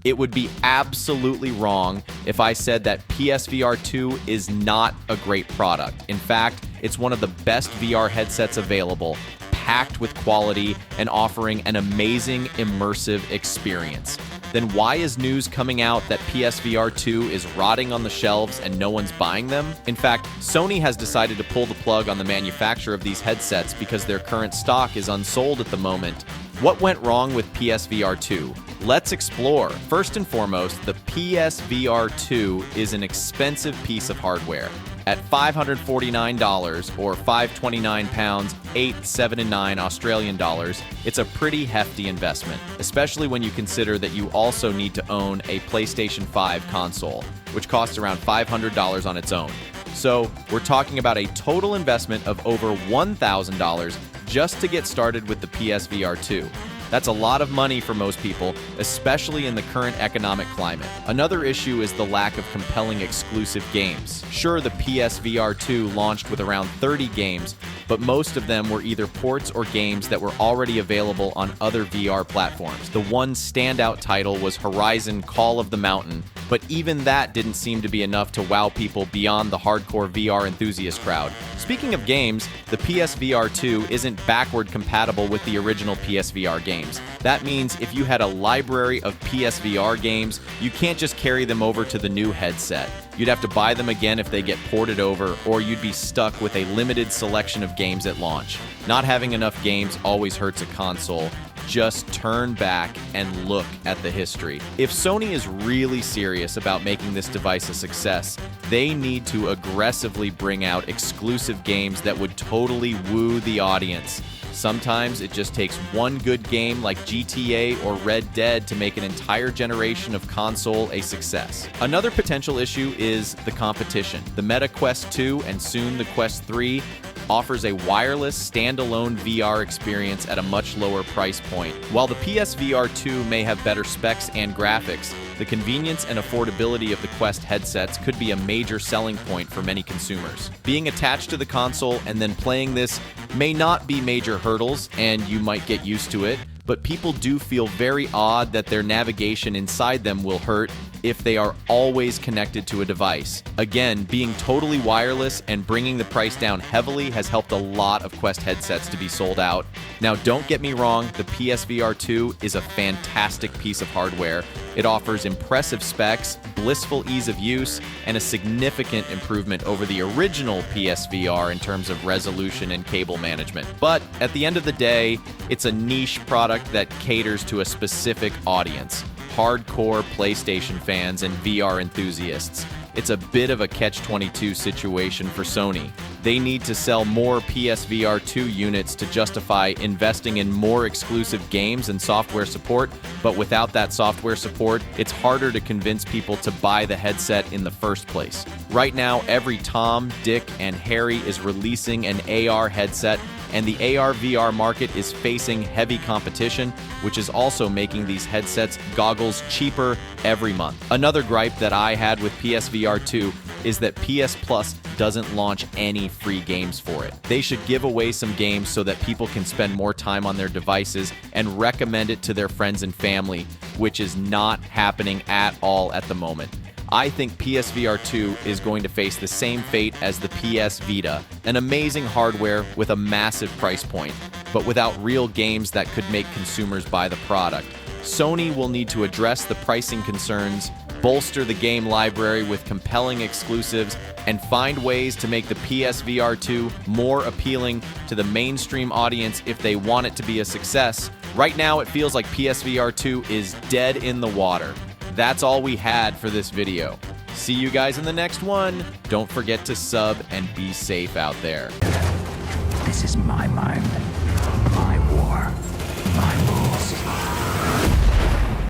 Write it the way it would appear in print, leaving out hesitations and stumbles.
It would be absolutely wrong if I said that PSVR 2 is not a great product. In fact, it's one of the best VR headsets available, packed with quality and offering an amazing immersive experience. Then why is news coming out that PSVR 2 is rotting on the shelves and no one's buying them? In fact, Sony has decided to pull the plug on the manufacture of these headsets because their current stock is unsold at the moment. What went wrong with PSVR 2? Let's explore. First and foremost, the PSVR 2 is an expensive piece of hardware. At $549 or £529, 8, 7, and 9 Australian dollars, it's a pretty hefty investment, especially when you consider that you also need to own a PlayStation 5 console, which costs around $500 on its own. So we're talking about a total investment of over $1,000 just to get started with the PSVR 2. That's a lot of money for most people, especially in the current economic climate. Another issue is the lack of compelling exclusive games. Sure, the PSVR 2 launched with around 30 games, but most of them were either ports or games that were already available on other VR platforms. The one standout title was Horizon Call of the Mountain, but even that didn't seem to be enough to wow people beyond the hardcore VR enthusiast crowd. Speaking of games, the PSVR 2 isn't backward compatible with the original PSVR games. That means if you had a library of PSVR games, you can't just carry them over to the new headset. You'd have to buy them again if they get ported over, or you'd be stuck with a limited selection of games at launch. Not having enough games always hurts a console. Just turn back and look at the history. If Sony is really serious about making this device a success, they need to aggressively bring out exclusive games that would totally woo the audience. Sometimes it just takes one good game like GTA or Red Dead to make an entire generation of console a success. Another potential issue is the competition. The Meta Quest 2 and soon the Quest 3 offers a wireless standalone VR experience at a much lower price point. While the PSVR 2 may have better specs and graphics, the convenience and affordability of the Quest headsets could be a major selling point for many consumers. Being attached to the console and then playing this may not be major hurdles, and you might get used to it, but people do feel very odd that their navigation inside them will hurt if they are always connected to a device. Again, being totally wireless and bringing the price down heavily has helped a lot of Quest headsets to be sold out. Now, don't get me wrong, the PSVR 2 is a fantastic piece of hardware. It offers impressive specs, blissful ease of use, and a significant improvement over the original PSVR in terms of resolution and cable management. But at the end of the day, it's a niche product that caters to a specific audience: hardcore PlayStation fans and VR enthusiasts. It's a bit of a catch-22 situation for Sony. They need to sell more PSVR 2 units to justify investing in more exclusive games and software support, but without that software support, it's harder to convince people to buy the headset in the first place. Right now, every Tom, Dick, and Harry is releasing an AR headset, and the AR/VR market is facing heavy competition, which is also making these headsets goggles cheaper every month. Another gripe that I had with PSVR 2 is that PS Plus doesn't launch any free games for it. They should give away some games so that people can spend more time on their devices and recommend it to their friends and family, which is not happening at all at the moment. I think PSVR 2 is going to face the same fate as the PS Vita, an amazing hardware with a massive price point, but without real games that could make consumers buy the product. Sony will need to address the pricing concerns, bolster the game library with compelling exclusives, and find ways to make the PSVR 2 more appealing to the mainstream audience if they want it to be a success. Right now, it feels like PSVR 2 is dead in the water. That's all we had for this video. See you guys in the next one. Don't forget to sub and be safe out there. This is my mind.